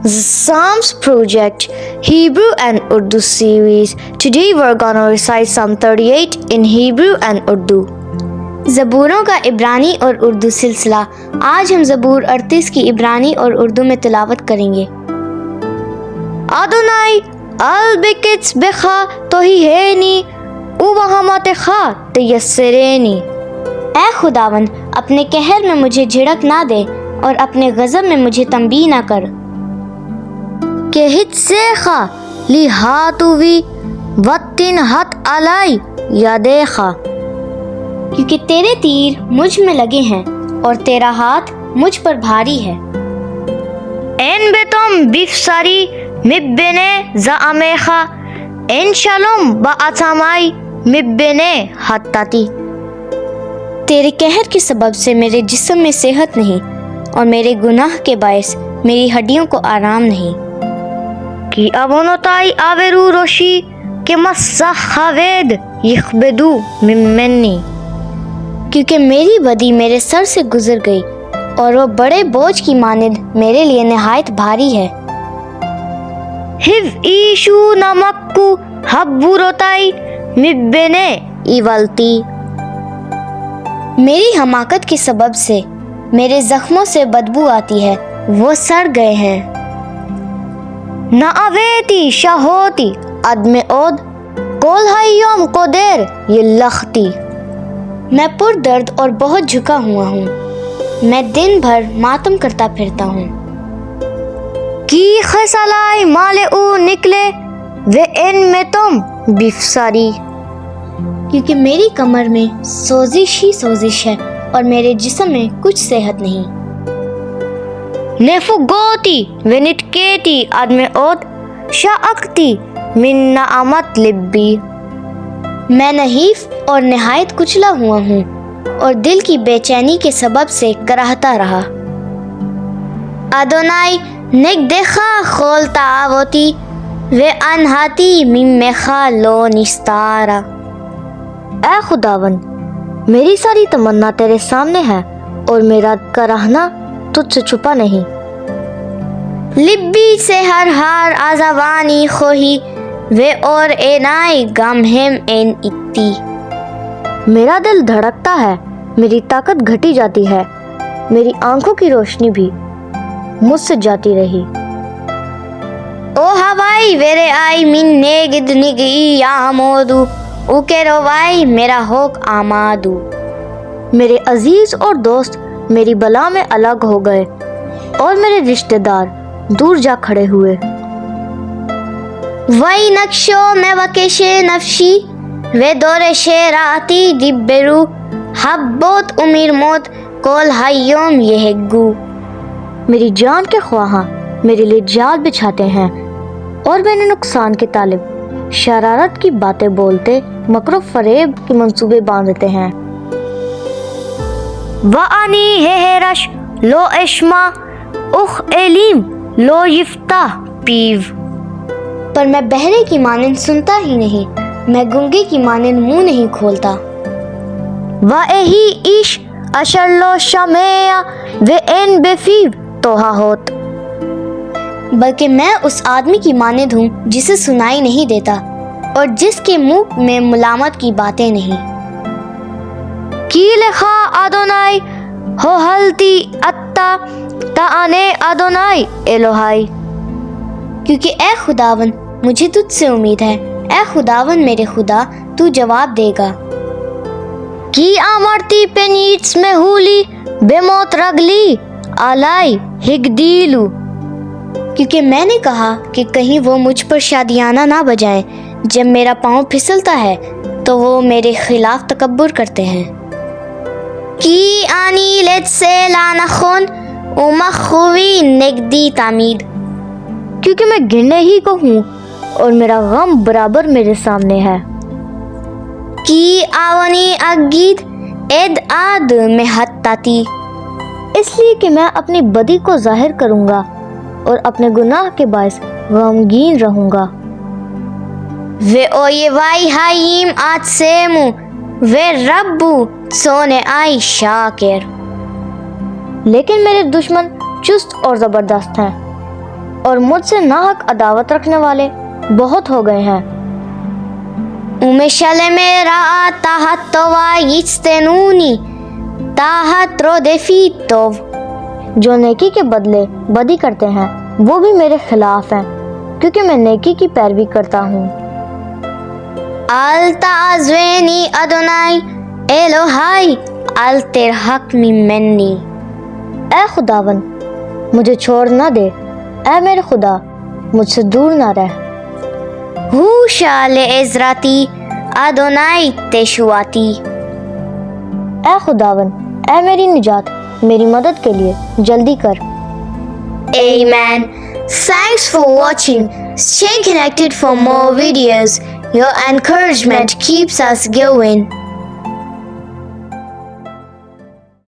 The Psalms Project Hebrew and Urdu series. Today we're gonna recite Psalm 38 in Hebrew and Urdu. ज़बूरों का इब्रानी और उर्दू सिलसिला. आज हम ज़बूर 38 की इब्रानी और उर्दू में तिलावत करेंगे. आदोनाई अल बिकित्स बेखा तो ही है नी उ वहामत खा तयस्सरेनी. ऐ खुदावन, अपने कहर में मुझे झिड़क ना दे और अपने गज़ब में मुझे तंबीह ना कर. के हित से खा ली हातुवी वत्तिन हत अलाई या देखा. क्योंकि तेरे तीर मुझ में लगे हैं और तेरा हाथ मुझ पर भारी है. एन बेतुम बिफसारी मिब्बेने ज़ामेखा एन शलुम बअसामाई मिब्बेने हत्ताती. तेरे कहर के सबब से मेरे जिस्म में सेहत नहीं और मेरे गुनाह के बायस मेरी हड्डियों को आराम नहीं. कि अवनताई आवेरू रोशी के मस्सावेद यखबेदू मिम्मनी. क्योंकि मेरी बदी मेरे सर से गुजर गई और वो बड़े बोझ की मानिंद मेरे लिए निहायत भारी है. हिव ईशु नमक्कू हब्बुरोताई मिब्बेने इवलती. मेरी हमाकत के सबब से मेरे जख्मों से बदबू आती है, वो सड़ गए हैं. न अवेती शाहोती अदमे ओद कोल हय्योम को देर ये लखती. मैं पुर दर्द और बहुत झुका हुआ हूँ, मैं दिन भर मातम करता फिरता हूँ. की खसलाई माले ऊ निकले वे इन में तुम बिफसारी. क्योंकि मेरी कमर में सोजिश ही सोजिश है और मेरे जिस्म में कुछ सेहत नहीं. नेफुगोती वे निटकेती आदमे ओद शाअक्ती मिन नाअमत लिब्बी. मैं नहीफ और निहायत कुचला हुआ हूँ और दिल की बेचैनी के सबब से कराहता रहा. अदोनाई नेक देखा खोलता आवती वे अनहाती मिम्मेखा लो निस्तारा. ऐ खुदावन, मेरी सारी तमन्ना तेरे सामने है और मेरा कराहना तुझसे छुपा नहीं. लिब्बी से हर हार आज़ावानी खोही वे और एनाई गमहेम एन इत्ती. मेरा दिल धड़कता है, मेरी ताकत घटी जाती है, मेरी आंखों की रोशनी भी मुझसे जाती रही. ओ हवाई वेरे आई मिन नेगिद निगी या मोदू उके रोवाई मेरा होक आमादू. मेरे अजीज और दोस्त मेरी बला में अलग हो गए और मेरे रिश्तेदार दूर जा खड़े हुए. वही नक्शो में वकेशे नफशी वे दौरे शेराती दिब्बेरू हब्बोत उमीर मौत कोल हय्योम यहेगू. मेरी जान के ख्वाहां मेरे लिए जाल बिछाते हैं और मैंने नुकसान के तालिब शरारत की बातें बोलते मकरो फरेब के मंसूबे बांधते हैं. वानी हेरश लो इश्मा उख एलीम लो यफ्ता पीव. पर मैं बहरे की मानिंद सुनता ही नहीं, मैं गूंगे की मानिंद मुंह नहीं खोलता. वाही ईश अशरलो शमेया वे एन बेफीव तोहा होत. बल्कि मैं उस आदमी की मानिंद हूँ जिसे सुनाई नहीं देता और जिसके मुंह में मुलामत की बातें नहीं. की लेखा आदोनाई हो हलती अत्ता ताने आदोनाई एलोहाई. क्योंकि ए खुदावन, मुझे तुझसे उम्मीद है. ए खुदावन मेरे खुदा, तू जवाब देगा. की आमरती पे नीट्स में हुली बेमौत रगली आलाई हिगदीलू. क्योंकि मैंने कहा कि कहीं वो मुझ पर शादियाना ना बजाएं. जब मेरा पाँव फिसलता है तो वो मेरे खिलाफ तकब्बुर करते हैं. की आनी लेट से लानखोन उमखुवी नेगदी तामीद. क्योंकि मैं गिरने ही को हूँ और मेरा गम बराबर मेरे सामने है. की आवनी अगीद एद आद में हत्ताती. इसलिए कि मैं अपनी बदी को जाहिर करूँगा और अपने गुनाह के बायस गमगीन रहूँगा. वे ओ ये वाई हाइम आज सेमू वे रब्बू सोने आई शाकिर. लेकिन मेरे दुश्मन चुस्त और ज़बरदस्त हैं اور مجھ سے ناحق عداوت رکھنے والے بہت ہو گئے ہیں۔ جو نیکی کے بدلے بدی کرتے ہیں وہ بھی میرے خلاف ہیں، کیونکہ میں نیکی کی پیروی کرتا ہوں۔ التعذبنی ادونائی الہائی الترحقنی منی۔ اے خداون مجھے چھوڑ نہ دے، اے میرے خدا مجھ سے دور نہ رہ۔ ہوشا لعزرتی ادونائی تشواتی۔ اے خداون اے میری نجات، میری مدد کے لیے جلدی کر۔ Amen. Thanks for watching. Stay connected for more videos. Your encouragement keeps us going.